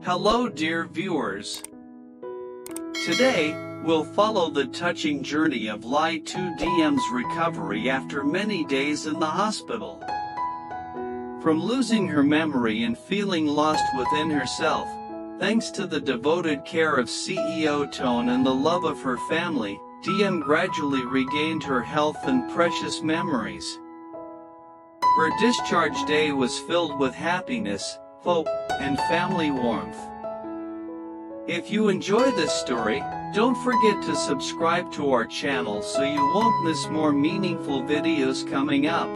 Hello dear viewers. Today, we'll follow the touching journey of Ly Tu Diem's recovery after many days in the hospital. From losing her memory and feeling lost within herself, thanks to the devoted care of CEO Toan and the love of her family, Diem gradually regained her health and precious memories. Her discharge day was filled with happiness, hope, and family warmth. If you enjoy this story, don't forget to subscribe to our channel so you won't miss more meaningful videos coming up.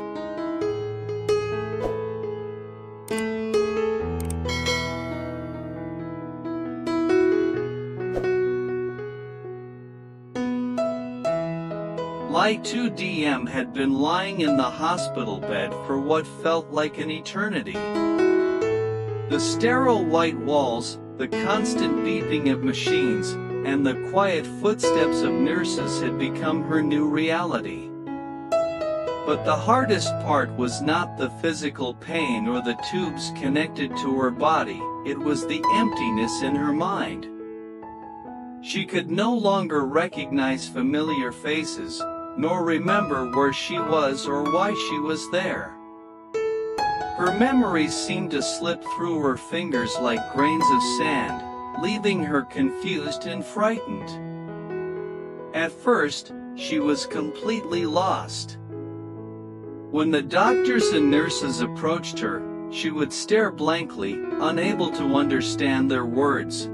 Ly Tu Diem had been lying in the hospital bed for what felt like an eternity. The sterile white walls, the constant beeping of machines, and the quiet footsteps of nurses had become her new reality. But the hardest part was not the physical pain or the tubes connected to her body, it was the emptiness in her mind. She could no longer recognize familiar faces, nor remember where she was or why she was there. Her memories seemed to slip through her fingers like grains of sand, leaving her confused and frightened. At first, she was completely lost. When the doctors and nurses approached her, she would stare blankly, unable to understand their words.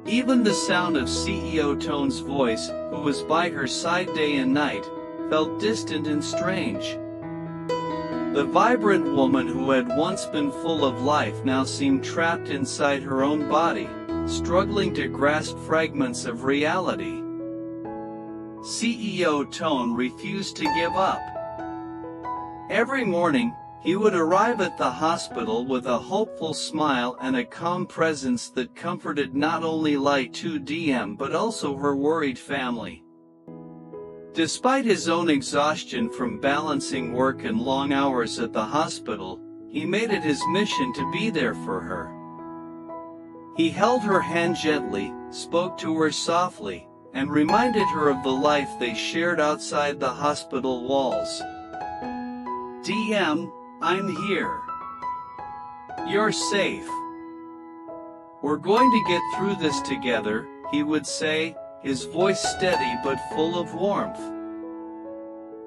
Even the sound of CEO Toan's voice, who was by her side day and night, felt distant and strange. The vibrant woman who had once been full of life now seemed trapped inside her own body, struggling to grasp fragments of reality. CEO Toan refused to give up. Every morning, he would arrive at the hospital with a hopeful smile and a calm presence that comforted not only Ly Tu Diem but also her worried family. Despite his own exhaustion from balancing work and long hours at the hospital, he made it his mission to be there for her. He held her hand gently, spoke to her softly, and reminded her of the life they shared outside the hospital walls. "Diem, I'm here. You're safe. We're going to get through this together," he would say, his voice steady but full of warmth.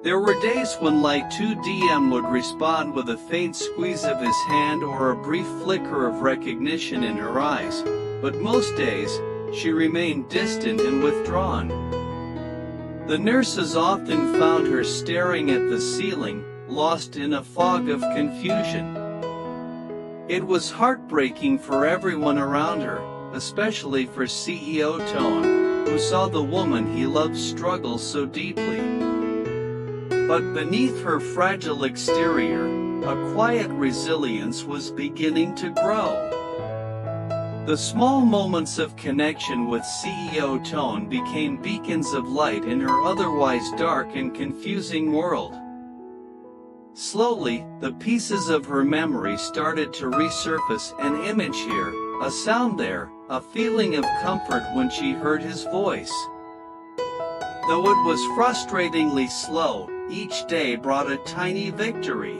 There were days when Ly Tu Diem would respond with a faint squeeze of his hand or a brief flicker of recognition in her eyes, but most days, she remained distant and withdrawn. The nurses often found her staring at the ceiling, lost in a fog of confusion. It was heartbreaking for everyone around her, especially for CEO Toan, who saw the woman he loved struggle so deeply. But beneath her fragile exterior, a quiet resilience was beginning to grow. The small moments of connection with CEO Toan became beacons of light in her otherwise dark and confusing world. Slowly, the pieces of her memory started to resurface, an image here, a sound there, a feeling of comfort when she heard his voice. Though it was frustratingly slow, each day brought a tiny victory.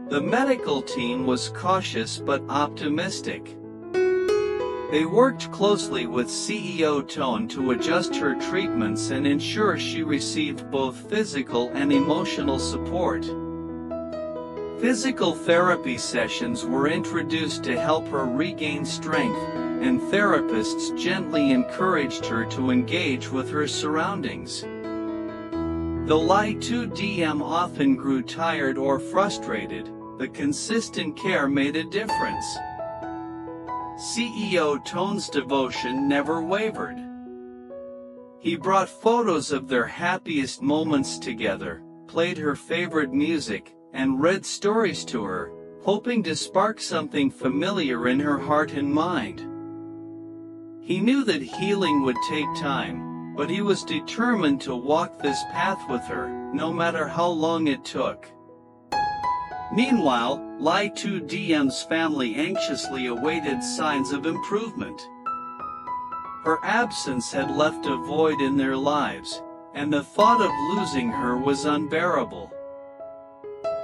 The medical team was cautious but optimistic. They worked closely with CEO Toan to adjust her treatments and ensure she received both physical and emotional support. Physical therapy sessions were introduced to help her regain strength, and therapists gently encouraged her to engage with her surroundings. Though Ly Tu Diem often grew tired or frustrated, the consistent care made a difference. CEO Toan's devotion never wavered. He brought photos of their happiest moments together, played her favorite music, and read stories to her, hoping to spark something familiar in her heart and mind. He knew that healing would take time, but he was determined to walk this path with her, no matter how long it took. Meanwhile, Ly Tu Diem's family anxiously awaited signs of improvement. Her absence had left a void in their lives, and the thought of losing her was unbearable.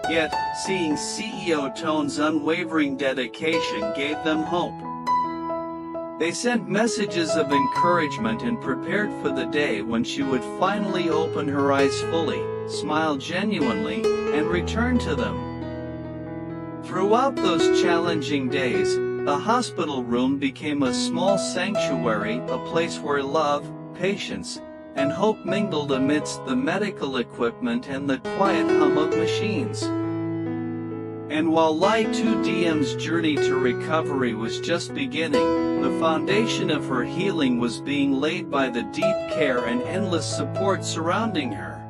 Yet, seeing CEO Toan's unwavering dedication gave them hope. They sent messages of encouragement and prepared for the day when she would finally open her eyes fully, smile genuinely, and return to them. Throughout those challenging days, the hospital room became a small sanctuary, a place where love, patience, and hope mingled amidst the medical equipment and the quiet hum of machines. And while Ly Tu Diem's journey to recovery was just beginning, the foundation of her healing was being laid by the deep care and endless support surrounding her.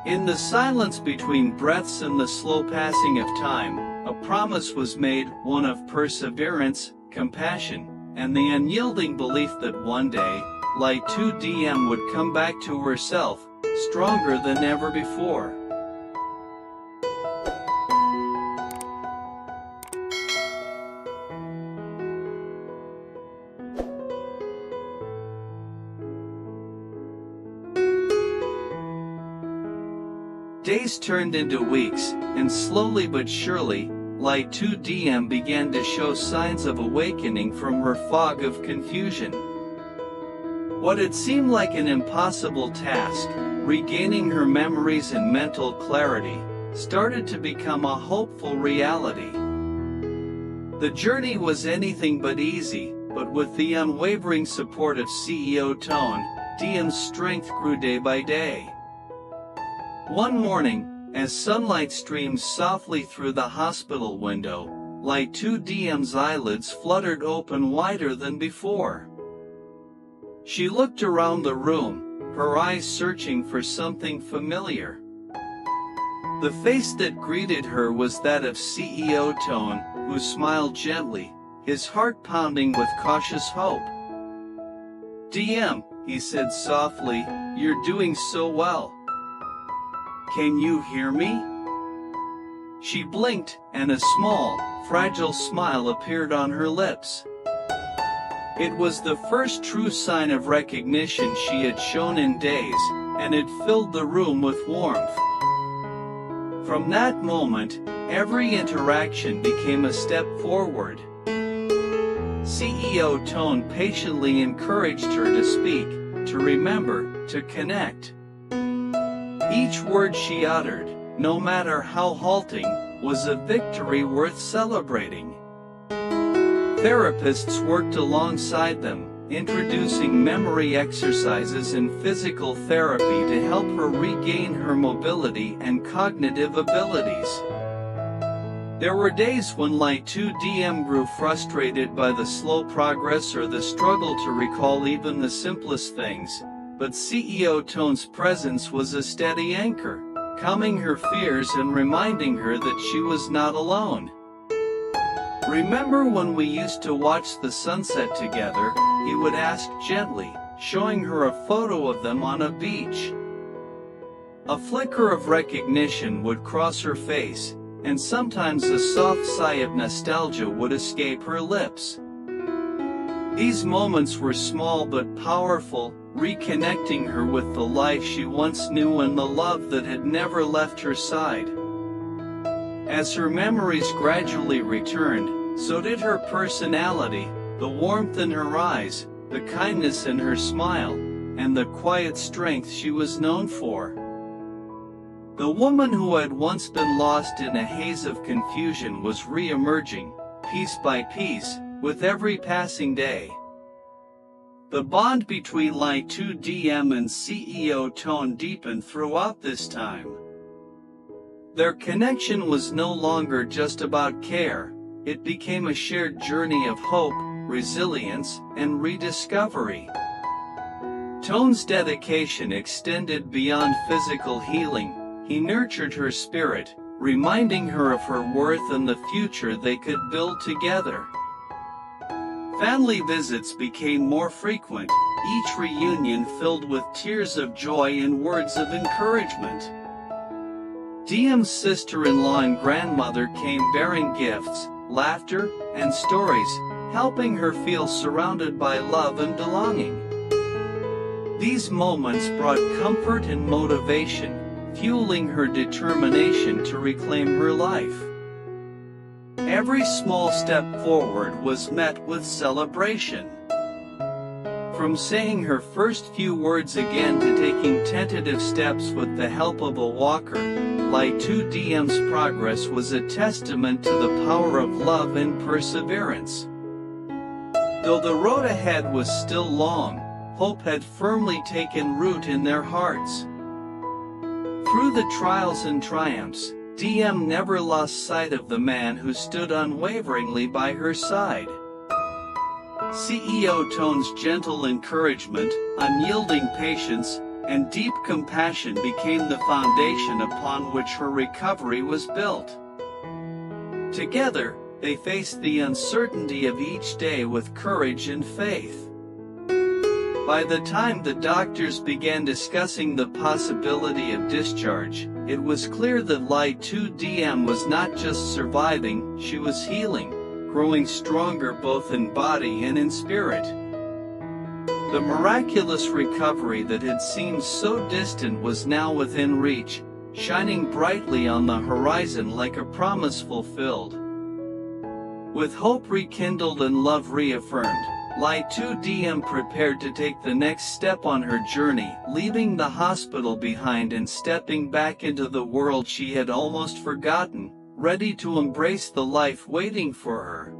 In the silence between breaths and the slow passing of time, a promise was made, one of perseverance, compassion, and the unyielding belief that one day, Ly Tu Diem would come back to herself, stronger than ever before. Days turned into weeks, and slowly but surely, Ly Tu Diem began to show signs of awakening from her fog of confusion. What had seemed like an impossible task, regaining her memories and mental clarity, started to become a hopeful reality. The journey was anything but easy, but with the unwavering support of CEO Toan, Diem's strength grew day by day. One morning, as sunlight streamed softly through the hospital window, Ly Tu Diem's eyelids fluttered open wider than before. She looked around the room, her eyes searching for something familiar. The face that greeted her was that of CEO Toan, who smiled gently, his heart pounding with cautious hope. "Diem," he said softly, "you're doing so well. Can you hear me?" She blinked, and a small, fragile smile appeared on her lips. It was the first true sign of recognition she had shown in days, and it filled the room with warmth. From that moment, every interaction became a step forward. CEO Toan patiently encouraged her to speak, to remember, to connect. Each word she uttered, no matter how halting, was a victory worth celebrating. Therapists worked alongside them, introducing memory exercises and physical therapy to help her regain her mobility and cognitive abilities. There were days when Ly Tu Diem grew frustrated by the slow progress or the struggle to recall even the simplest things, but CEO Toan's presence was a steady anchor, calming her fears and reminding her that she was not alone. "Remember when we used to watch the sunset together?" he would ask gently, showing her a photo of them on a beach. A flicker of recognition would cross her face, and sometimes a soft sigh of nostalgia would escape her lips. These moments were small but powerful, reconnecting her with the life she once knew and the love that had never left her side. As her memories gradually returned, so did her personality, the warmth in her eyes, the kindness in her smile, and the quiet strength she was known for. The woman who had once been lost in a haze of confusion was re-emerging, piece by piece, with every passing day. The bond between Ly Tu Diem and CEO Toan deepened throughout this time. Their connection was no longer just about care, it became a shared journey of hope, resilience, and rediscovery. Toan's dedication extended beyond physical healing. He nurtured her spirit, reminding her of her worth and the future they could build together. Family visits became more frequent, each reunion filled with tears of joy and words of encouragement. Diem's sister-in-law and grandmother came bearing gifts, laughter, and stories, helping her feel surrounded by love and belonging. These moments brought comfort and motivation, fueling her determination to reclaim her life. Every small step forward was met with celebration. From saying her first few words again to taking tentative steps with the help of a walker, Ly Tu Diem's progress was a testament to the power of love and perseverance. Though the road ahead was still long, hope had firmly taken root in their hearts. Through the trials and triumphs, Diem never lost sight of the man who stood unwaveringly by her side. CEO Toan's gentle encouragement, unyielding patience, and deep compassion became the foundation upon which her recovery was built. Together, they faced the uncertainty of each day with courage and faith. By the time the doctors began discussing the possibility of discharge, it was clear that Ly Tu Diem was not just surviving, she was healing, growing stronger both in body and in spirit. The miraculous recovery that had seemed so distant was now within reach, shining brightly on the horizon like a promise fulfilled. With hope rekindled and love reaffirmed, Ly Tu Diem prepared to take the next step on her journey, leaving the hospital behind and stepping back into the world she had almost forgotten, ready to embrace the life waiting for her.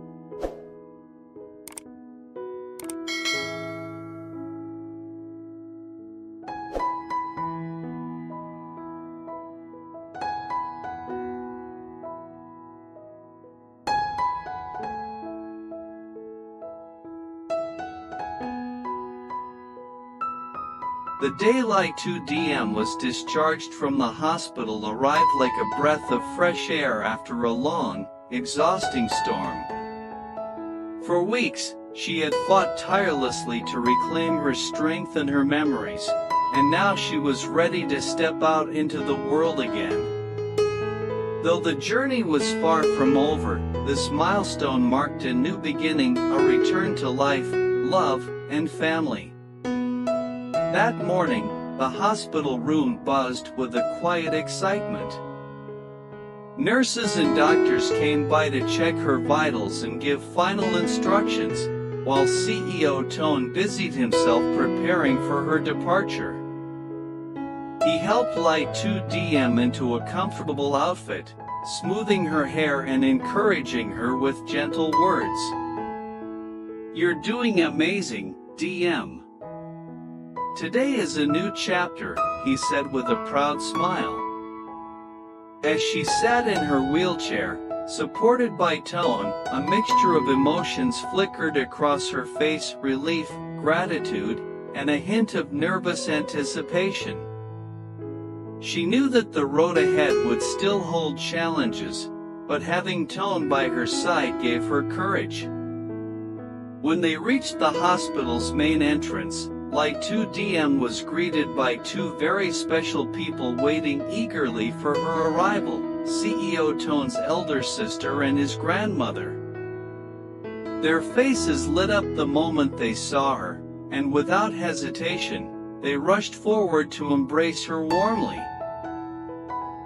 The day Ly Tu Diem was discharged from the hospital arrived like a breath of fresh air after a long, exhausting storm. For weeks, she had fought tirelessly to reclaim her strength and her memories, and now she was ready to step out into the world again. Though the journey was far from over, this milestone marked a new beginning, a return to life, love, and family. That morning, the hospital room buzzed with a quiet excitement. Nurses and doctors came by to check her vitals and give final instructions, while CEO Toan busied himself preparing for her departure. He helped Ly Tu Diem into a comfortable outfit, smoothing her hair and encouraging her with gentle words. "You're doing amazing, Diem. Today is a new chapter," he said with a proud smile. As she sat in her wheelchair, supported by Toan, a mixture of emotions flickered across her face: relief, gratitude, and a hint of nervous anticipation. She knew that the road ahead would still hold challenges, but having Toan by her side gave her courage. When they reached the hospital's main entrance, Ly Tu Diem was greeted by two very special people waiting eagerly for her arrival: CEO Toan's elder sister and his grandmother. Their faces lit up the moment they saw her, and without hesitation, they rushed forward to embrace her warmly.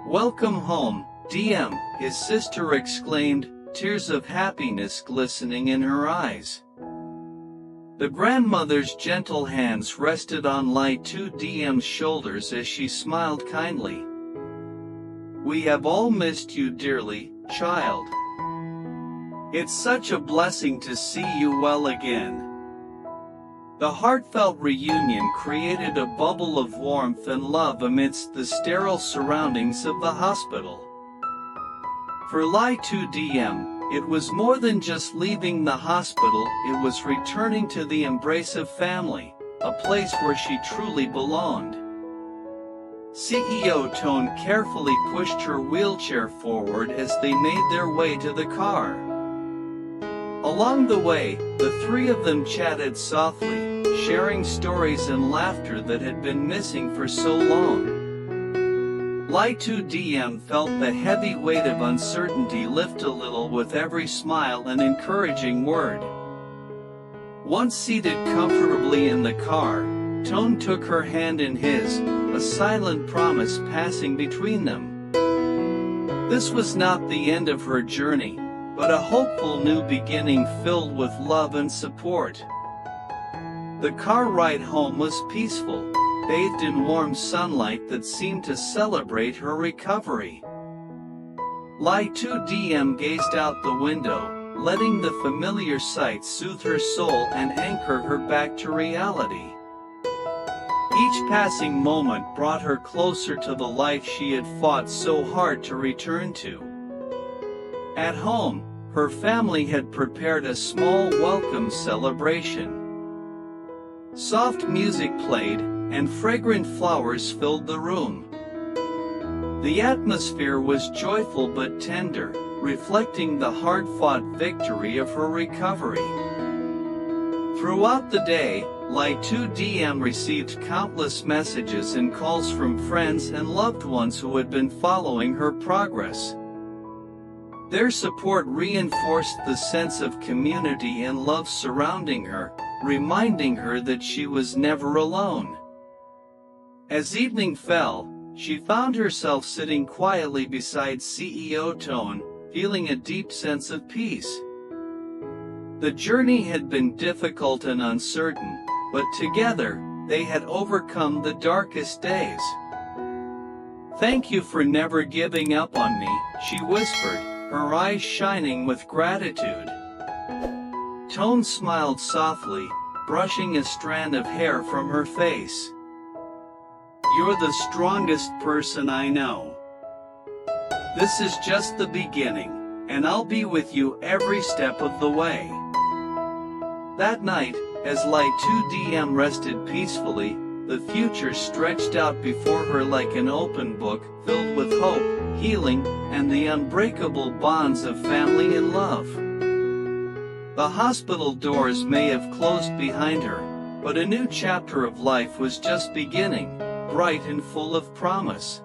"Welcome home, Diem," his sister exclaimed, tears of happiness glistening in her eyes. The grandmother's gentle hands rested on Ly Tu Diem's shoulders as she smiled kindly. "We have all missed you dearly, child. It's such a blessing to see you well again." The heartfelt reunion created a bubble of warmth and love amidst the sterile surroundings of the hospital. For Ly Tu Diem, it was more than just leaving the hospital, it was returning to the embrace of family, a place where she truly belonged. CEO Toan carefully pushed her wheelchair forward as they made their way to the car. Along the way, the three of them chatted softly, sharing stories and laughter that had been missing for so long. Ly Tu Diem felt the heavy weight of uncertainty lift a little with every smile and encouraging word. Once seated comfortably in the car, Toan took her hand in his, a silent promise passing between them. This was not the end of her journey, but a hopeful new beginning filled with love and support. The car ride home was peaceful, bathed in warm sunlight that seemed to celebrate her recovery. Ly Tu Diem gazed out the window, letting the familiar sights soothe her soul and anchor her back to reality. Each passing moment brought her closer to the life she had fought so hard to return to. At home, her family had prepared a small welcome celebration. Soft music played, and fragrant flowers filled the room. The atmosphere was joyful but tender, reflecting the hard-fought victory of her recovery. Throughout the day, Ly Tu Diem received countless messages and calls from friends and loved ones who had been following her progress. Their support reinforced the sense of community and love surrounding her, reminding her that she was never alone. As evening fell, she found herself sitting quietly beside CEO Toan, feeling a deep sense of peace. The journey had been difficult and uncertain, but together, they had overcome the darkest days. "Thank you for never giving up on me," she whispered, her eyes shining with gratitude. Toan smiled softly, brushing a strand of hair from her face. "You're the strongest person I know. This is just the beginning, and I'll be with you every step of the way." That night, as Ly Tu Diem rested peacefully, the future stretched out before her like an open book, filled with hope, healing, and the unbreakable bonds of family and love. The hospital doors may have closed behind her, but a new chapter of life was just beginning, bright and full of promise.